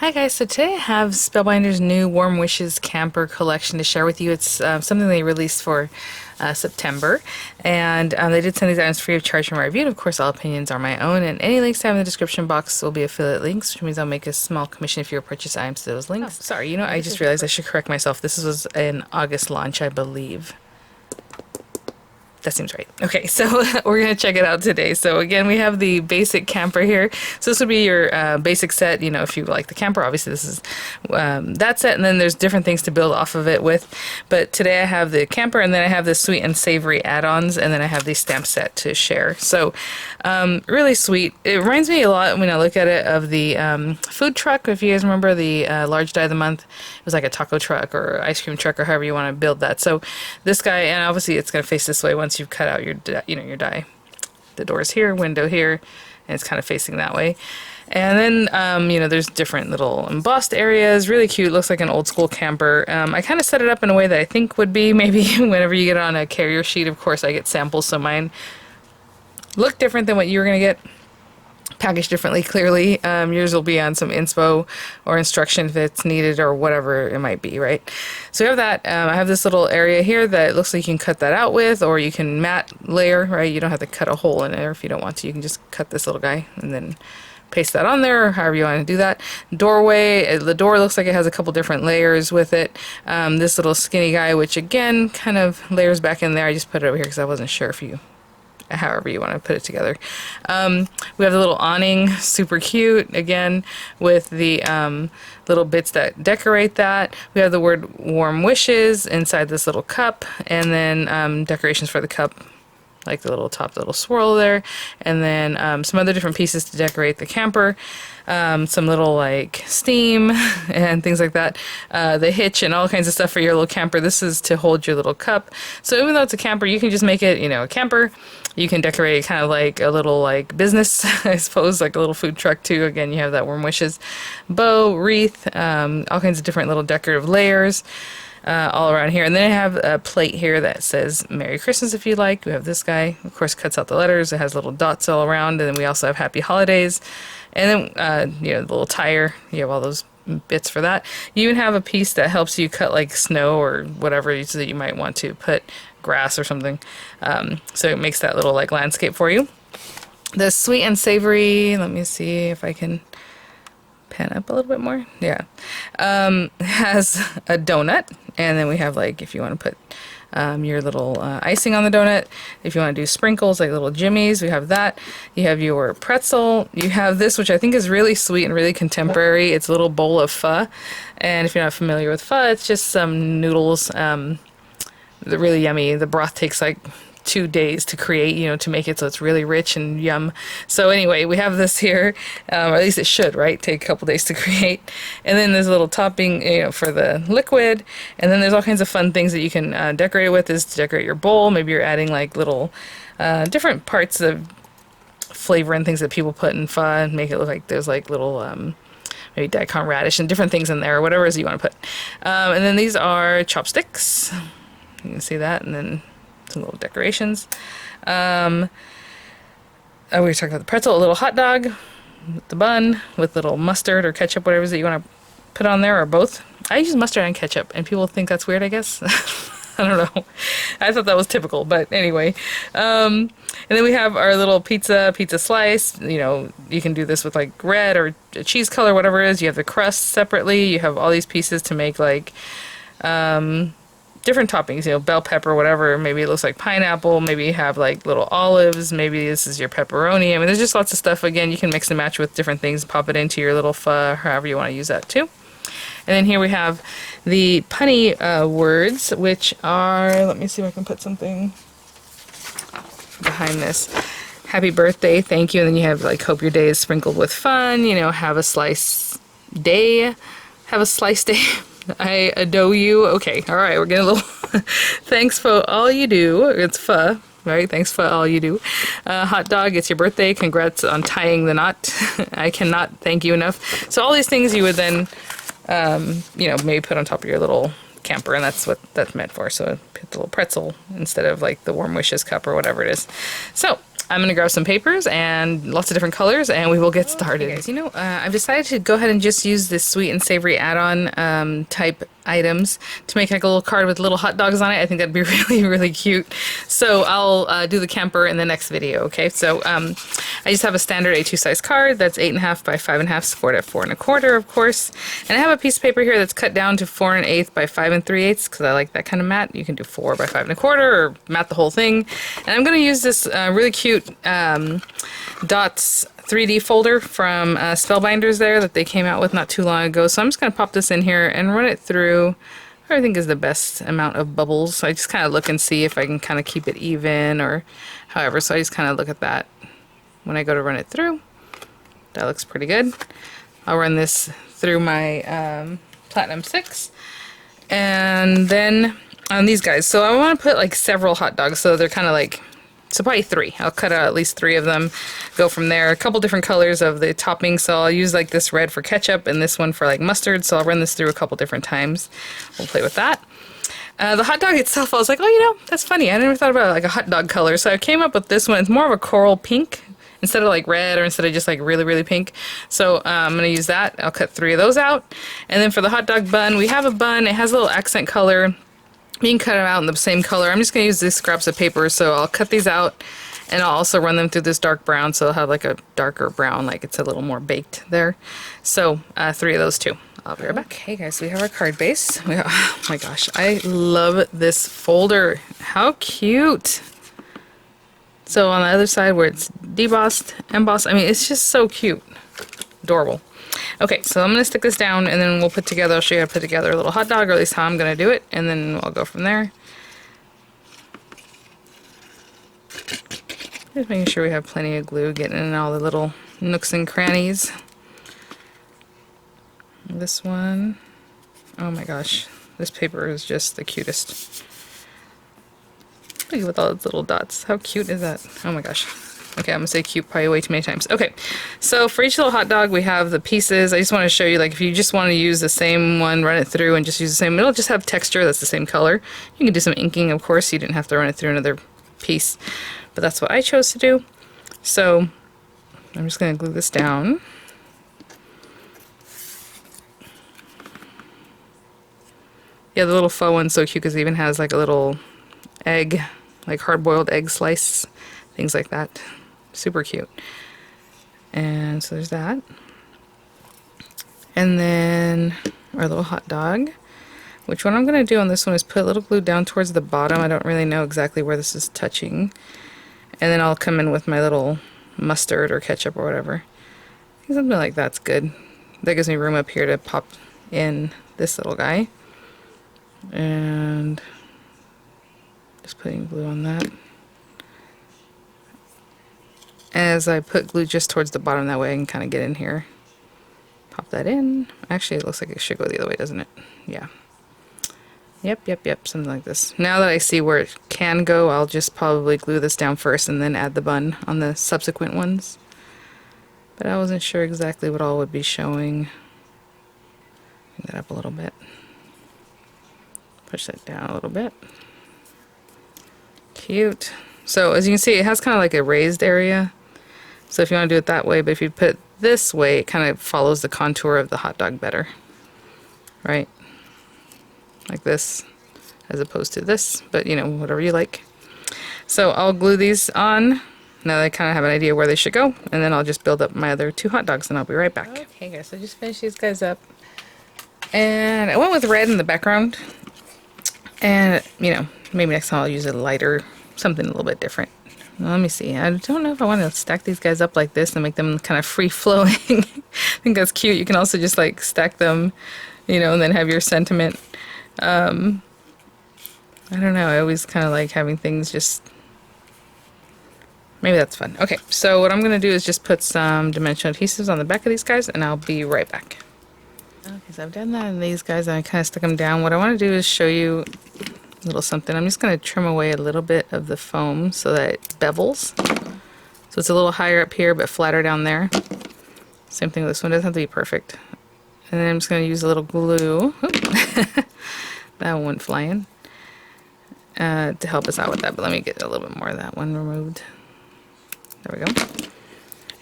Hi guys, so today I have Spellbinders' new Warm Wishes camper collection to share with you. It's something they released for September, and they did send these items free of charge from my review. And of course, all opinions are my own, and any links I have in the description box will be affiliate links, which means I'll make a small commission if you purchase items to those links. Oh, sorry, I just realized I should correct myself. This was an August launch, I believe. That seems right. Okay, so we're going to check it out today. So again, we have the basic camper here. So this would be your basic set, if you like the camper. Obviously, this is that set, and then there's different things to build off of it with. But today I have the camper, and then I have the sweet and savory add-ons, and then I have the stamp set to share. So really sweet. It reminds me a lot, when I look at it, of the food truck. If you guys remember the large die of the month, it was like a taco truck or ice cream truck or however you want to build that. So this guy, and obviously it's going to face this way once you've cut out your your die. The door's here, window here, and it's kind of facing that way. And then there's different little embossed areas. Really cute. Looks like an old school camper. I kind of set it up in a way that I think would be maybe whenever you get on a carrier sheet. Of course, I get samples, so mine look different than what you were gonna get. Packaged differently, clearly. Yours will be on some inspo or instruction if it's needed or whatever it might be, right? So we have that. I have this little area here that looks like you can cut that out with, or you can matte layer, right? You don't have to cut a hole in there if you don't want to. You can just cut this little guy and then paste that on there, or however you want to do that. Doorway, the door looks like it has a couple different layers with it. This little skinny guy, which again kind of layers back in there. I just put it over here because I wasn't sure if you however you want to put it together. We have the little awning, super cute, again, with the little bits that decorate that. We have the word Warm Wishes inside this little cup, and then decorations for the cup, like the little swirl there, and then some other different pieces to decorate the camper. Some little like steam and things like that. The hitch and all kinds of stuff for your little camper. This is to hold your little cup. So even though it's a camper, you can just make it, a camper. You can decorate it kind of like a little like business, I suppose, like a little food truck too. Again, you have that Warm Wishes bow, wreath, all kinds of different little decorative layers. All around here. And then I have a plate here that says Merry Christmas if you like. We have this guy, of course, cuts out the letters. It has little dots all around. And then we also have Happy Holidays. And then, the little tire. You have all those bits for that. You even have a piece that helps you cut like snow or whatever so that you might want to put grass or something. So it makes that little like landscape for you. The sweet and savory, let me see if I can pan up a little bit more. Yeah. Has a donut, and then we have like if you want to put your little icing on the donut, if you want to do sprinkles like little jimmies, we have that. You have your pretzel. You have this, which I think is really sweet and really contemporary. It's a little bowl of pho, and if you're not familiar with pho, it's just some noodles. They're really yummy. The broth takes like 2 days to create, to make it so it's really rich and yum. So anyway, we have this here, or at least it should, right? Take a couple days to create. And then there's a little topping, for the liquid. And then there's all kinds of fun things that you can decorate it with. Is to decorate your bowl. Maybe you're adding like little different parts of flavor and things that people put in pho and make it look like there's like little maybe daikon radish and different things in there, or whatever it is you want to put. And then these are chopsticks. You can see that, and then some little decorations. We were talking about the pretzel, a little hot dog with the bun with little mustard or ketchup, whatever it is that you want to put on there, or both. I use mustard and ketchup, and people think that's weird, I guess. I don't know. I thought that was typical, but anyway. And then we have our little pizza slice. You can do this with like red or a cheese color, whatever it is. You have the crust separately. You have all these pieces to make like different toppings, bell pepper, whatever. Maybe it looks like pineapple. Maybe you have like little olives. Maybe this is your pepperoni. I mean, there's just lots of stuff. Again, you can mix and match with different things. Pop it into your little pho, however you want to use that too. And then here we have the punny words, which are, let me see if I can put something behind this. Happy birthday, thank you. And then you have like, hope your day is sprinkled with fun. Have a slice day. Have a slice day. I adore you. Okay, all right, we're getting a little thanks for all you do. It's pho, right? Thanks for all you do. Hot dog, it's your birthday. Congrats on tying the knot. I cannot thank you enough. So all these things you would then, maybe put on top of your little camper, and that's what that's meant for. So put the little pretzel instead of like the Warm Wishes cup or whatever it is. So I'm going to grab some papers and lots of different colors, and we will get started. Okay, guys, you know, I've decided to go ahead and just use this sweet and savory add-on type items to make like a little card with little hot dogs on it. I think that'd be really, really cute. So I'll do the camper in the next video, okay? So I just have a standard A2 size card that's 8.5 by 5.5, scored at 4.25, of course. And I have a piece of paper here that's cut down to 4 1/8 by 5 3/8 because I like that kind of mat. You can do 4 by 5 1/4 or mat the whole thing. And I'm going to use this really cute Dots 3D folder from Spellbinders there that they came out with not too long ago. So I'm just going to pop this in here and run it through what I think is the best amount of bubbles. So I just kind of look and see if I can kind of keep it even or however. So I just kind of look at that when I go to run it through. That looks pretty good. I'll run this through my Platinum 6. And then on these guys, so I want to put like several hot dogs, so they're kind of like, so probably 3. I'll cut out at least 3 of them, go from there. A couple different colors of the topping, so I'll use like this red for ketchup and this one for like mustard, so I'll run this through a couple different times. We'll play with that. The hot dog itself, I was like, oh, you know, that's funny. I never thought about like a hot dog color, so I came up with this one. It's more of a coral pink instead of like red or instead of just like really, really pink. So I'm going to use that. I'll cut 3 of those out. And then for the hot dog bun, we have a bun. It has a little accent color. You can cut them out in the same color. I'm just going to use these scraps of paper, so I'll cut these out, and I'll also run them through this dark brown, so I'll have like a darker brown, like it's a little more baked there. So 3 of those too. I'll be right back. Okay guys, so we have our card base. Oh my gosh, I love this folder. How cute. So on the other side where it's debossed, embossed, I mean, it's just so cute. Adorable. Okay, so I'm going to stick this down and then we'll put together, I'll show you how to put together a little hot dog, or at least how I'm going to do it, and then I'll go from there. Just making sure we have plenty of glue, getting in all the little nooks and crannies. This one, oh my gosh, this paper is just the cutest. Look at all those little dots. How cute is that? Oh my gosh. Okay, I'm gonna say cute probably way too many times. Okay, so for each little hot dog we have the pieces. I just want to show you, like, if you just want to use the same one, run it through and just use the same, it'll just have texture that's the same color. You can do some inking, of course. You didn't have to run it through another piece, but that's what I chose to do. So I'm just gonna glue this down. Yeah, the little faux one's so cute because it even has like a little egg, like hard-boiled egg slice, things like that. Super cute. And so there's that. And then our little hot dog, which what I'm going to do on this one is put a little glue down towards the bottom. I don't really know exactly where this is touching. And then I'll come in with my little mustard or ketchup or whatever. I think something like that's good. That gives me room up here to pop in this little guy. And just putting glue on that. As I put glue just towards the bottom, that way I can kind of get in here. Pop that in. Actually, it looks like it should go the other way, doesn't it? Yeah. Yep, something like this. Now that I see where it can go, I'll just probably glue this down first and then add the bun on the subsequent ones. But I wasn't sure exactly what all would be showing. Bring that up a little bit. Push that down a little bit. Cute. So as you can see, it has kind of like a raised area. So if you want to do it that way, but if you put it this way, it kind of follows the contour of the hot dog better. Right? Like this, as opposed to this, but you know, whatever you like. So I'll glue these on. Now that I kind of have an idea where they should go, and then I'll just build up my other 2 hot dogs and I'll be right back. Okay guys, so I just finished these guys up. And I went with red in the background. And, you know, maybe next time I'll use a lighter, something a little bit different. Let me see. I don't know if I want to stack these guys up like this and make them kind of free-flowing. I think that's cute. You can also just, like, stack them, you know, and then have your sentiment. I don't know. I always kind of like having things just... Maybe that's fun. Okay, so what I'm going to do is just put some dimensional adhesives on the back of these guys, and I'll be right back. Okay, so I've done that in these guys, and I kind of stuck them down. What I want to do is show you a little something. I'm just going to trim away a little bit of the foam so that it bevels. So it's a little higher up here, but flatter down there. Same thing with this one. It doesn't have to be perfect. And then I'm just going to use a little glue. That one went flying. To help us out with that, but let me get a little bit more of that one removed. There we go.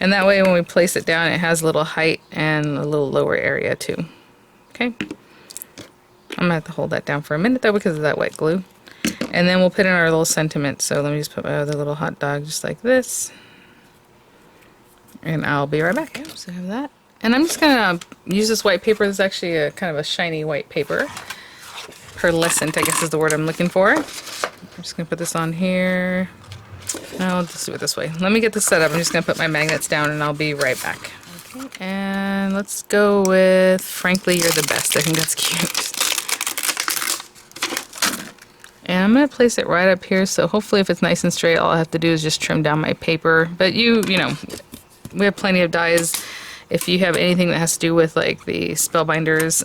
And that way when we place it down, it has a little height and a little lower area too. Okay. I'm gonna have to hold that down for a minute though because of that wet glue. And then we'll put in our little sentiment. So let me just put my other little hot dog just like this. And I'll be right back. Okay, so I have that. And I'm just gonna use this white paper. This is actually a kind of a shiny white paper. Pearlescent, I guess is the word I'm looking for. I'm just gonna put this on here. I'll just do it this way. Let me get this set up. I'm just gonna put my magnets down and I'll be right back. Okay, and let's go with Frankly You're the Best. I think that's cute. And I'm going to place it right up here, so hopefully if it's nice and straight, all I have to do is just trim down my paper. But you know, we have plenty of dies. If you have anything that has to do with like the Spellbinders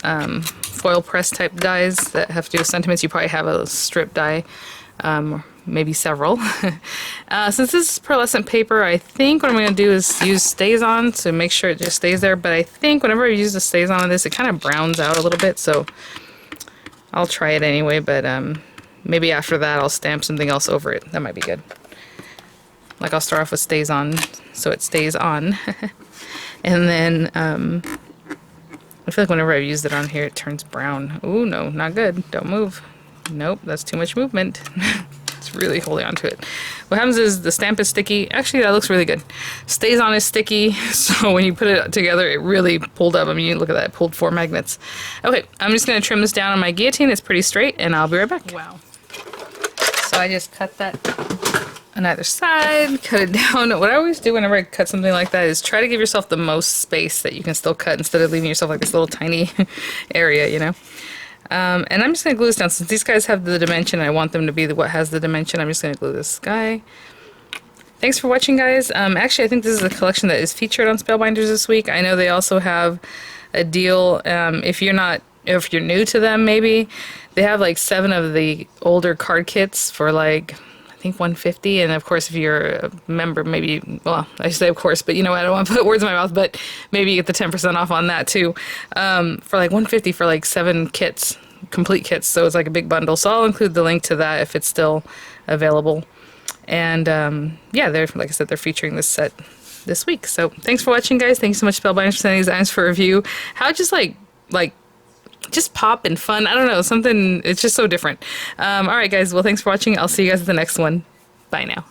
foil press type dies that have to do with sentiments, you probably have a strip die, maybe several. Since this is pearlescent paper, I think what I'm going to do is use Stays-On to make sure it just stays there. But I think whenever I use the Stays-On on this, it kind of browns out a little bit, so I'll try it anyway. But maybe after that I'll stamp something else over it. That might be good. Like I'll start off with Stays-On so it stays on. And then I feel like whenever I've used it on here it turns brown. Ooh, no, not good. Don't move. Nope, that's too much movement. It's really holding on to it. What happens is the stamp is sticky. Actually, that looks really good. Stays-On is sticky, so when you put it together, it really pulled up. I mean, look at that, it pulled 4 magnets. Okay, I'm just going to trim this down on my guillotine. It's pretty straight, and I'll be right back. Wow. So I just cut that on either side, cut it down. What I always do whenever I cut something like that is try to give yourself the most space that you can still cut instead of leaving yourself like this little tiny area, you know? And I'm just going to glue this down. Since these guys have the dimension, I want them to be what has the dimension. I'm just going to glue this guy. Thanks for watching, guys. Actually, I think this is a collection that is featured on Spellbinders this week. I know they also have a deal. If you're new to them, maybe they have like 7 of the older card kits for like I think $150. And of course, if you're a member, maybe, well, I say of course, but you know what, I don't want to put words in my mouth, but maybe you get the 10% off on that too, for like $150 for like 7 kits, complete kits. So it's like a big bundle. So I'll include the link to that if it's still available. And yeah, they're, like I said, they're featuring this set this week. So thanks for watching, guys. Thank you so much, Spellbinders, for sending these items for review. How just just pop and fun. I don't know, something, it's just so different. Alright guys, well thanks for watching. I'll see you guys at the next one. Bye now.